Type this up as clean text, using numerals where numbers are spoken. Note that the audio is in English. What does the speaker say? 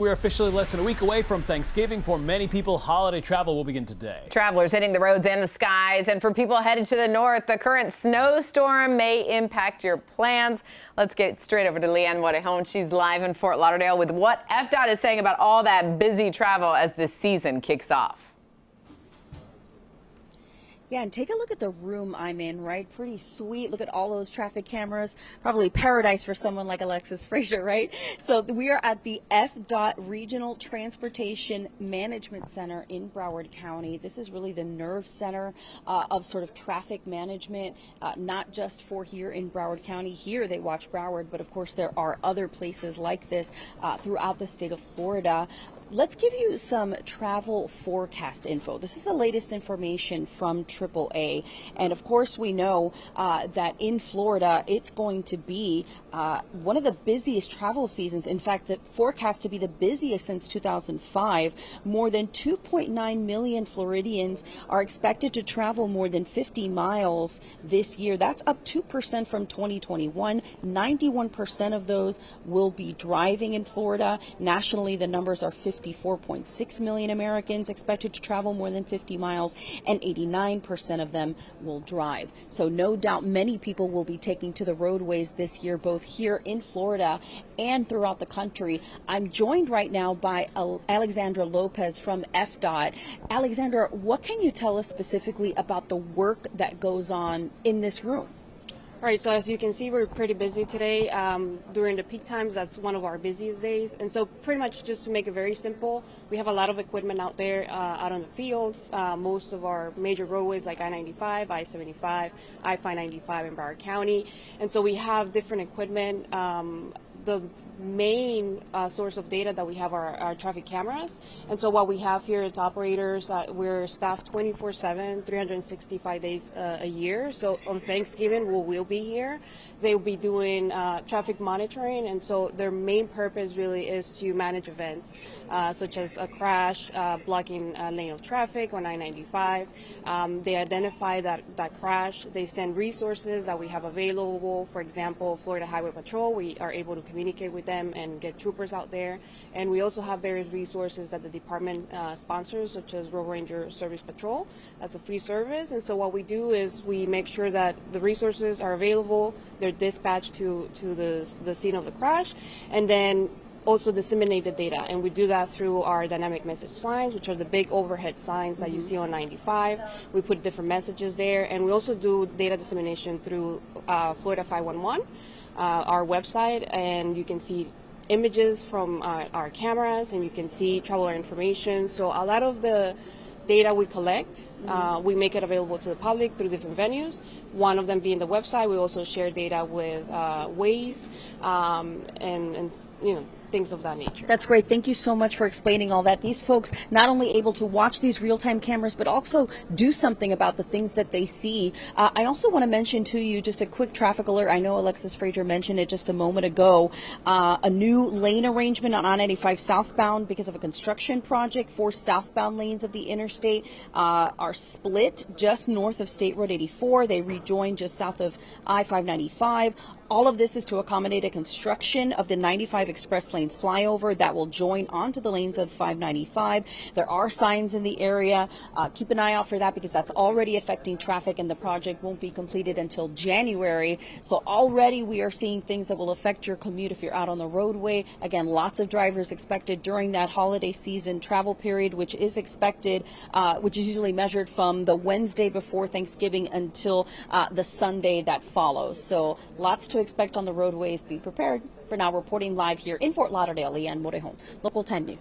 We're officially less than a week away from Thanksgiving. For many people, holiday travel will begin today. Travelers hitting the roads and the skies. And for people headed to the north, the current snowstorm may impact your plans. Let's get straight over to Leanne Morejon. She's live in Fort Lauderdale with what FDOT is saying about all that busy travel as the season kicks off. Yeah, and take a look at the room I'm in, right? Pretty sweet. Look at all those traffic cameras. Probably paradise for someone like Alexis Frazier, right? So we are at the FDOT Regional Transportation Management Center in Broward County. This is really the nerve center of sort of traffic management, not just for here in Broward County. Here they watch Broward, but of course there are other places like this throughout the state of Florida. Let's give you some travel forecast info. This is the latest information from AAA. And of course, we know that in Florida, it's going to be one of the busiest travel seasons. In fact, the forecast to be the busiest since 2005. More than 2.9 million Floridians are expected to travel more than 50 miles this year. That's up 2% from 2021. 91% of those will be driving in Florida. Nationally, the numbers are 54.6 million Americans expected to travel more than 50 miles, and 89% of them will drive. So no doubt many people will be taking to the roadways this year, both here in Florida and throughout the country. I'm joined right now by Alexandra Lopez from FDOT. Alexandra, what can you tell us specifically about the work that goes on in this room? All right, so as you can see, we're pretty busy today. During the peak times, that's one of our busiest days. And so pretty much just to make it very simple, we have a lot of equipment out there, out on the fields. Most of our major roadways like I-95, I-75, I-595 in Broward County. And so we have different equipment. The main source of data that we have are our traffic cameras. And so what we have here is operators. We're staffed 24/7, 365 days a year. So on Thanksgiving, we'll be here. They'll be doing traffic monitoring. And so their main purpose really is to manage events such as a crash, blocking a lane of traffic on I-95. They identify that crash. They send resources that we have available. For example, Florida Highway Patrol, we are able to communicate with them and get troopers out there. And we also have various resources that the department sponsors, such as Road Ranger Service Patrol. That's a free service. And so what we do is we make sure that the resources are available. They're dispatched to the scene of the crash, and then also disseminate the data. And we do that through our dynamic message signs, which are the big overhead signs that you see on 95. We put different messages there. And we also do data dissemination through Florida 511. Our website, and you can see images from our cameras, and you can see traveler information. So a lot of the data we collect, we make it available to the public through different venues. One of them being the website. We also share data with Waze and things of that nature. That's great. Thank you so much for explaining all that. These folks not only able to watch these real-time cameras, but also do something about the things that they see. I also want to mention to you just a quick traffic alert. I know Alexis Frazier mentioned it just a moment ago. A new lane arrangement on I-95 southbound because of a construction project. 4 southbound lanes of the interstate are split just north of State Road 84. They rejoin just south of I-595. All of this is to accommodate a construction of the 95 Express Lanes flyover that will join onto the lanes of 595. There are signs in the area. Keep an eye out for that because that's already affecting traffic, and the project won't be completed until January. So already we are seeing things that will affect your commute if you're out on the roadway. Again, lots of drivers expected during that holiday season travel period, which is expected, which is usually measured from the Wednesday before Thanksgiving until the Sunday that follows. So lots to expect on the roadways. Be prepared. For now, reporting live here in Fort Lauderdale, Leanne Morejon, Local 10 News.